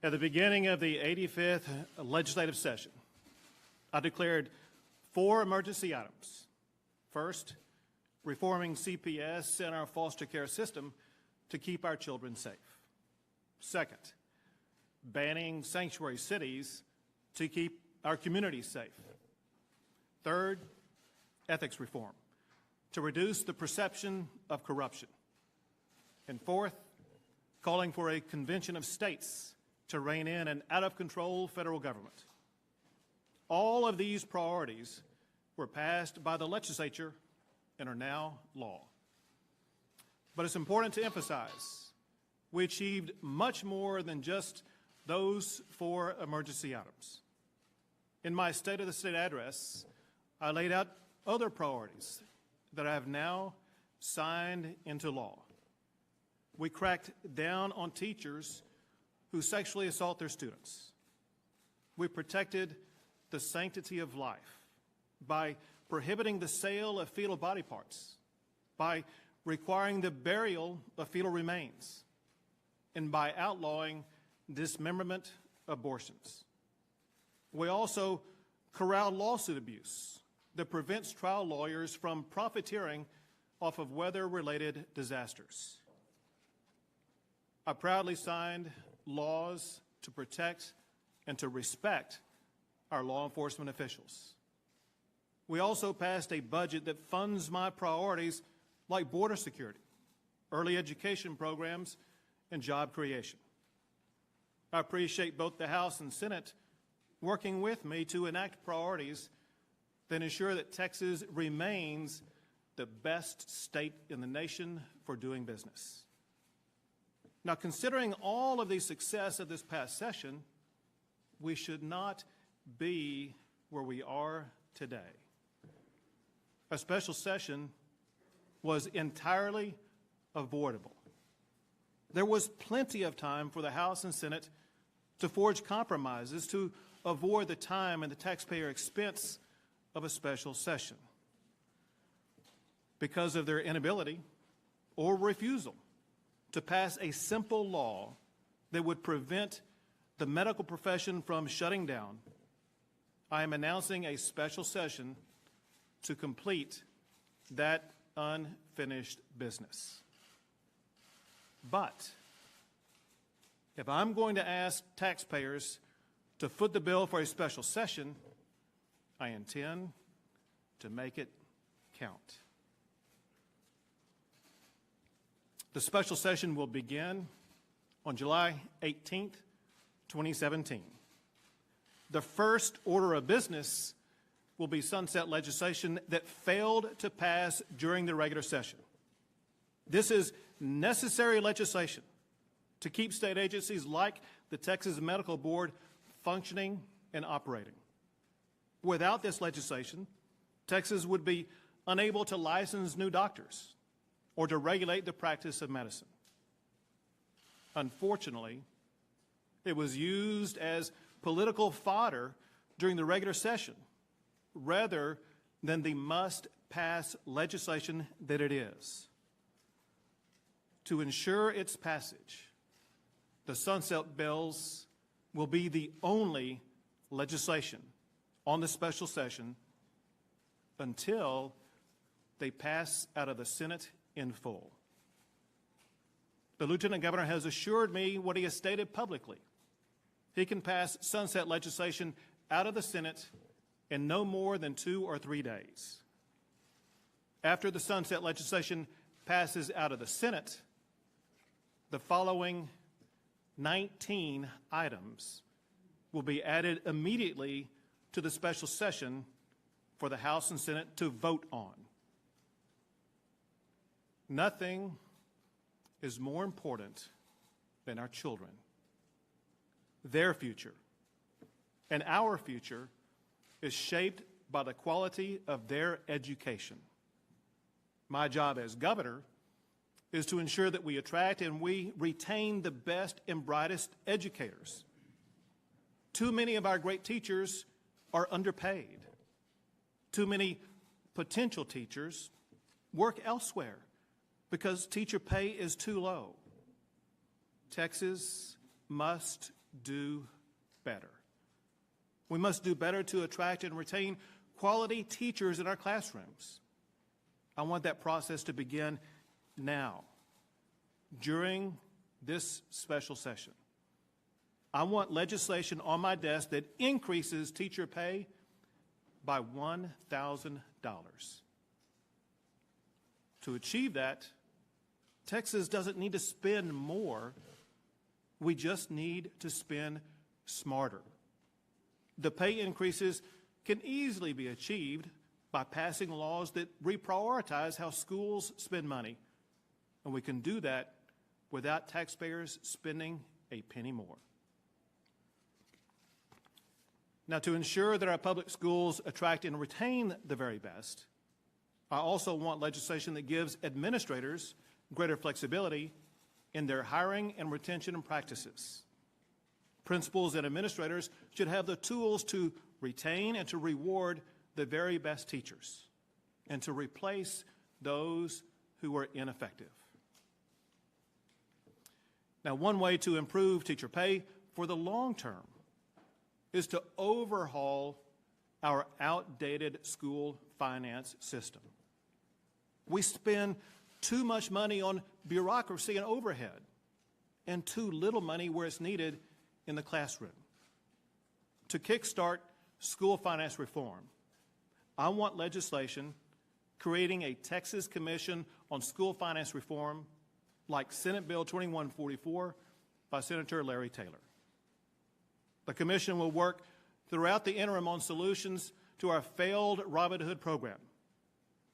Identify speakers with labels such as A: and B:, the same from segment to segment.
A: At the beginning of the 85th legislative session, I declared 4 emergency items. First, reforming CPS and our foster care system to keep our children safe. Second, banning sanctuary cities to keep our communities safe. Third, ethics reform to reduce the perception of corruption. And fourth, calling for a convention of states to rein in an out-of-control federal government. All of these priorities were passed by the legislature and are now law. But it's important to emphasize we achieved much more than just those 4 emergency items. In my State of the State address, I laid out other priorities that I have now signed into law. We cracked down on teachers who sexually assault their students. We protected the sanctity of life by prohibiting the sale of fetal body parts, by requiring the burial of fetal remains, and by outlawing dismemberment abortions. We also corralled lawsuit abuse that prevents trial lawyers from profiteering off of weather-related disasters. I proudly signed laws to protect and to respect our law enforcement officials. We also passed a budget that funds my priorities like border security, early education programs, and job creation. I appreciate both the House and Senate working with me to enact priorities that ensure that Texas remains the best state in the nation for doing business. Now, considering all of the success of this past session, we should not be where we are today. A special session was entirely avoidable. There was plenty of time for the House and Senate to forge compromises to avoid the time and the taxpayer expense of a special session. Because of their inability or refusal to pass a simple law that would prevent the medical profession from shutting down, I am announcing a special session to complete that unfinished business. But if I'm going to ask taxpayers to foot the bill for a special session, I intend to make it count. The special session will begin on July 18th, 2017. The first order of business will be sunset legislation that failed to pass during the regular session. This is necessary legislation to keep state agencies like the Texas Medical Board functioning and operating. Without this legislation, Texas would be unable to license new doctors or to regulate the practice of medicine. Unfortunately, it was used as political fodder during the regular session rather than the must-pass legislation that it is. To ensure its passage, the sunset bills will be the only legislation on the special session until they pass out of the Senate in full. The Lieutenant Governor has assured me what he has stated publicly. He can pass sunset legislation out of the Senate in no more than 2 or 3 days. After the sunset legislation passes out of the Senate, the following 19 items will be added immediately to the special session for the House and Senate to vote on. Nothing is more important than our children, their future, and our future is shaped by the quality of their education. My job as governor is to ensure that we attract and we retain the best and brightest educators. Too many of our great teachers are underpaid. Too many potential teachers work elsewhere because teacher pay is too low. Texas must do better. We must do better to attract and retain quality teachers in our classrooms. I want that process to begin now, during this special session. I want legislation on my desk that increases teacher pay by $1,000. To achieve that, Texas doesn't need to spend more. We just need to spend smarter. The pay increases can easily be achieved by passing laws that reprioritize how schools spend money. And we can do that without taxpayers spending a penny more. Now, to ensure that our public schools attract and retain the very best, I also want legislation that gives administrators greater flexibility in their hiring and retention practices. Principals and administrators should have the tools to retain and to reward the very best teachers and to replace those who are ineffective. Now, one way to improve teacher pay for the long term is to overhaul our outdated school finance system. We spend too much money on bureaucracy and overhead and too little money where it's needed in the classroom. To kickstart school finance reform, I want legislation creating a Texas Commission on School Finance Reform like Senate Bill 2144 by Senator Larry Taylor. The Commission will work throughout the interim on solutions to our failed Robin Hood program,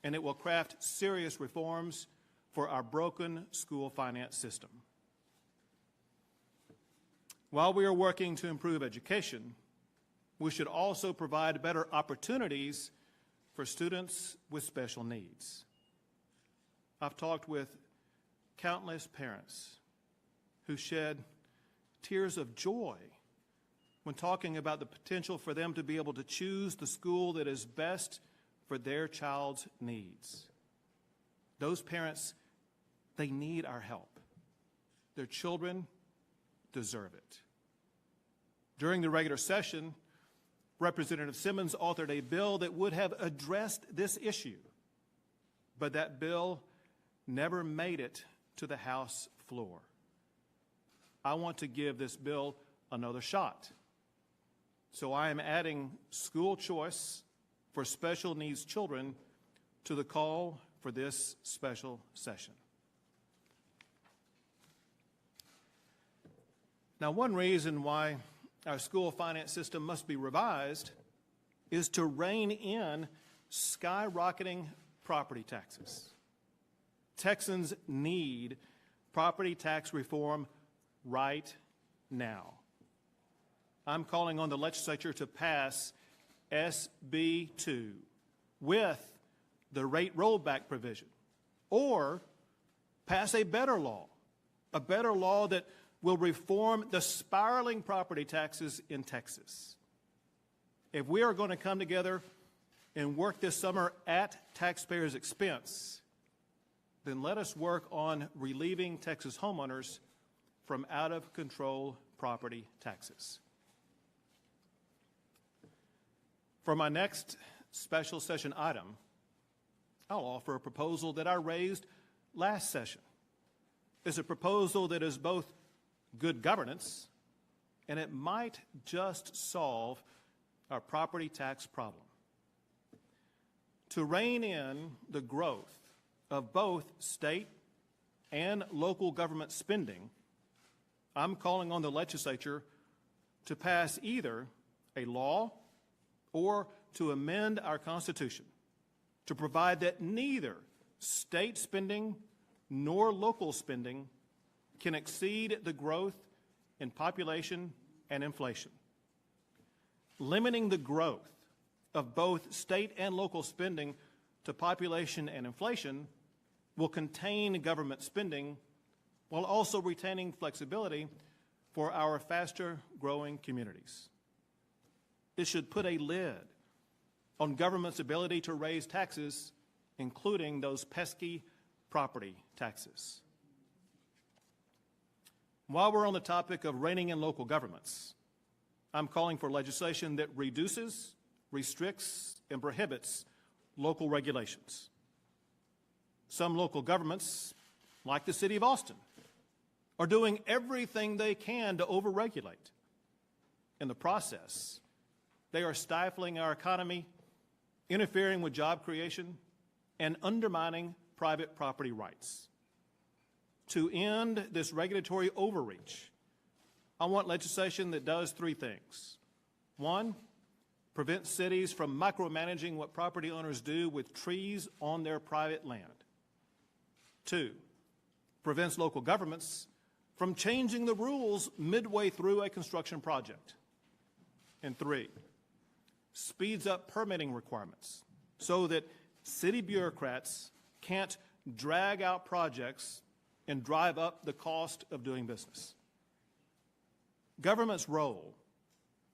A: and it will craft serious reforms for our broken school finance system. While we are working to improve education, we should also provide better opportunities for students with special needs. I've talked with countless parents who shed tears of joy when talking about the potential for them to be able to choose the school that is best for their child's needs. Those parents, they need our help. Their children deserve it. During the regular session, Representative Simmons authored a bill that would have addressed this issue, but that bill never made it to the House floor. I want to give this bill another shot. So I am adding school choice for special needs children to the call for this special session. Now, one reason why our school finance system must be revised is to rein in skyrocketing property taxes. Texans need property tax reform right now. I'm calling on the legislature to pass SB 2 with the rate rollback provision, or pass a better law that will reform the spiraling property taxes in Texas. If we are going to come together and work this summer at taxpayers' expense, then let us work on relieving Texas homeowners from out-of-control property taxes. For my next special session item, I'll offer a proposal that I raised last session. It's a proposal that is both good governance, and it might just solve our property tax problem. To rein in the growth of both state and local government spending, I'm calling on the legislature to pass either a law or to amend our Constitution to provide that neither state spending nor local spending can exceed the growth in population and inflation. Limiting the growth of both state and local spending to population and inflation will contain government spending while also retaining flexibility for our faster-growing communities. It should put a lid on government's ability to raise taxes, including those pesky property taxes. While we're on the topic of reining in local governments, I'm calling for legislation that reduces, restricts, and prohibits local regulations. Some local governments, like the City of Austin, are doing everything they can to overregulate. In the process, they are stifling our economy, interfering with job creation, and undermining private property rights. To end this regulatory overreach, I want legislation that does three things. One, prevents cities from micromanaging what property owners do with trees on their private land. Two, prevents local governments from changing the rules midway through a construction project. And three, speeds up permitting requirements so that city bureaucrats can't drag out projects and drive up the cost of doing business. Government's role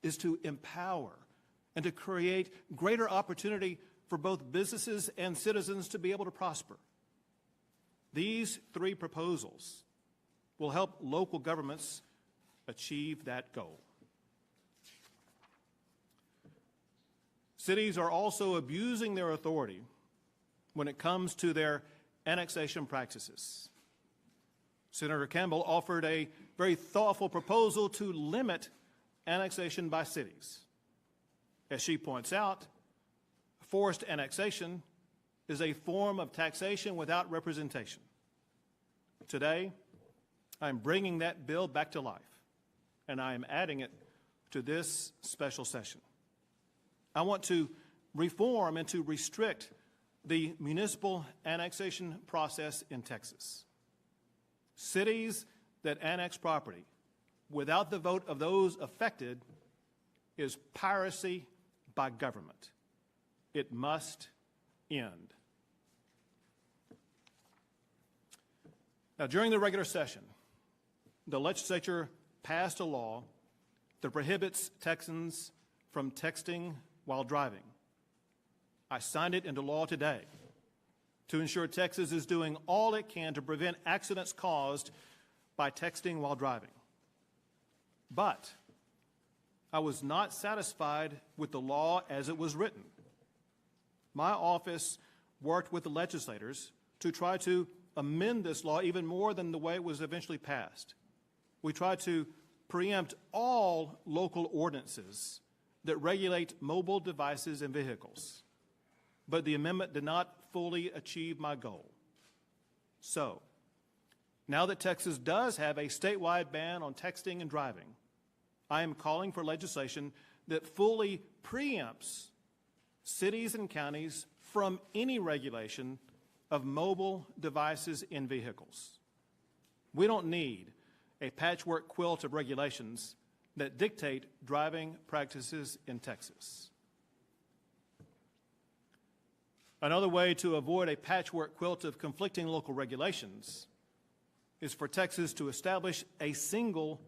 A: is to empower and to create greater opportunity for both businesses and citizens to be able to prosper. These three proposals will help local governments achieve that goal. Cities are also abusing their authority when it comes to their annexation practices. Senator Campbell offered a very thoughtful proposal to limit annexation by cities. As she points out, forced annexation is a form of taxation without representation. Today, I'm bringing that bill back to life, and I am adding it to this special session. I want to reform and to restrict the municipal annexation process in Texas. Cities that annex property without the vote of those affected is piracy by government. It must end. Now, during the regular session, the legislature passed a law that prohibits Texans from texting while driving. I signed it into law today to ensure Texas is doing all it can to prevent accidents caused by texting while driving. But I was not satisfied with the law as it was written. My office worked with the legislators to try to amend this law even more than the way it was eventually passed. We tried to preempt all local ordinances that regulate mobile devices and vehicles. But the amendment did not fully achieve my goal. So, now that Texas does have a statewide ban on texting and driving, I am calling for legislation that fully preempts cities and counties from any regulation of mobile devices in vehicles. We don't need a patchwork quilt of regulations that dictate driving practices in Texas. Another way to avoid a patchwork quilt of conflicting local regulations is for Texas to establish a single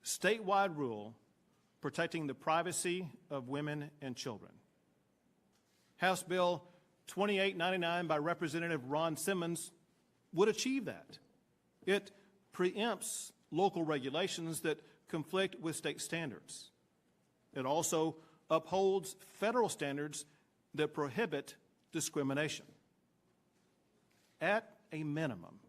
A: statewide rule protecting the privacy of women and children. House Bill 2899 by Representative Ron Simmons would achieve that. It preempts local regulations that conflict with state standards. It also upholds federal standards that prohibit discrimination. At a minimum,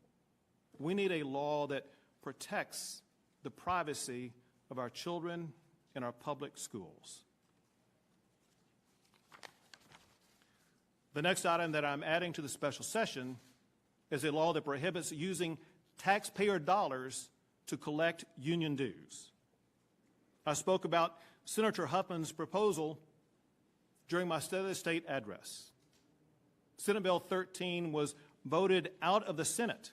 A: we need a law that protects the privacy of our children in our public schools. The next item that I'm adding to the special session is a law that prohibits using taxpayer dollars to collect union dues. I spoke about Senator Huffman's proposal during my State of the State address. Senate Bill 13 was voted out of the Senate,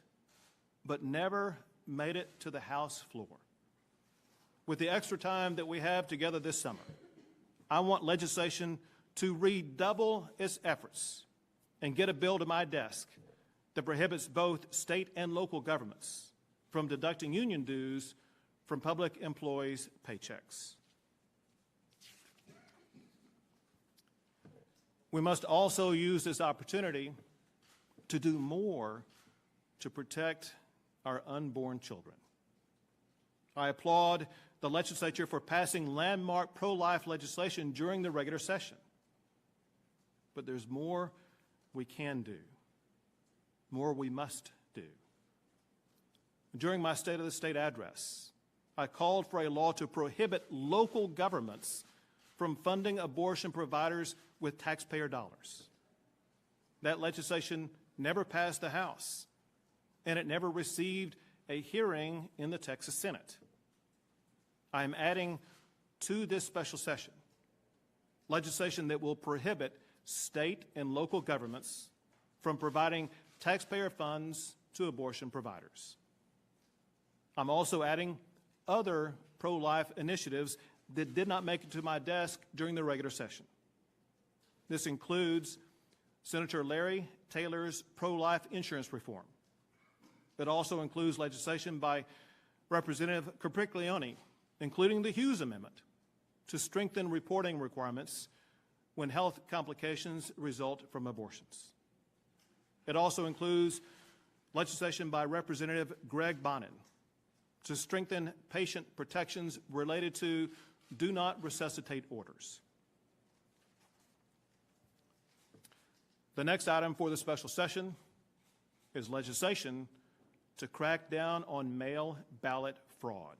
A: but never made it to the House floor. With the extra time that we have together this summer, I want legislation to redouble its efforts and get a bill to my desk that prohibits both state and local governments from deducting union dues from public employees' paychecks. We must also use this opportunity to do more to protect our unborn children. I applaud the legislature for passing landmark pro-life legislation during the regular session. But there's more we can do, more we must do. During my State of the State address, I called for a law to prohibit local governments from funding abortion providers with taxpayer dollars. That legislation never passed the House, and it never received a hearing in the Texas Senate. I am adding to this special session legislation that will prohibit state and local governments from providing taxpayer funds to abortion providers. I'm also adding other pro-life initiatives that did not make it to my desk during the regular session. This includes Senator Larry Taylor's pro-life insurance reform. It also includes legislation by Representative Capriglione, including the Hughes Amendment, to strengthen reporting requirements when health complications result from abortions. It also includes legislation by Representative Greg Bonin to strengthen patient protections related to do not resuscitate orders. The next item for the special session is legislation to crack down on mail ballot fraud.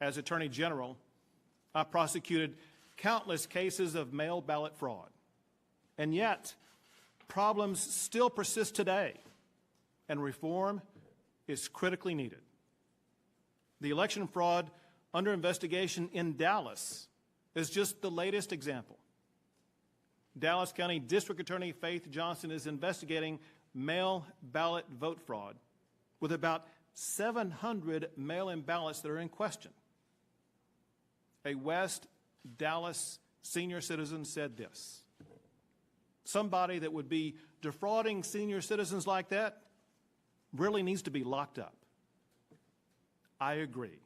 A: As Attorney General, I prosecuted countless cases of mail ballot fraud, and yet problems still persist today, and reform is critically needed. The election fraud under investigation in Dallas is just the latest example. Dallas County District Attorney Faith Johnson is investigating mail ballot vote fraud with about 700 mail-in ballots that are in question. A West Dallas senior citizen said this: somebody that would be defrauding senior citizens like that really needs to be locked up. I agree.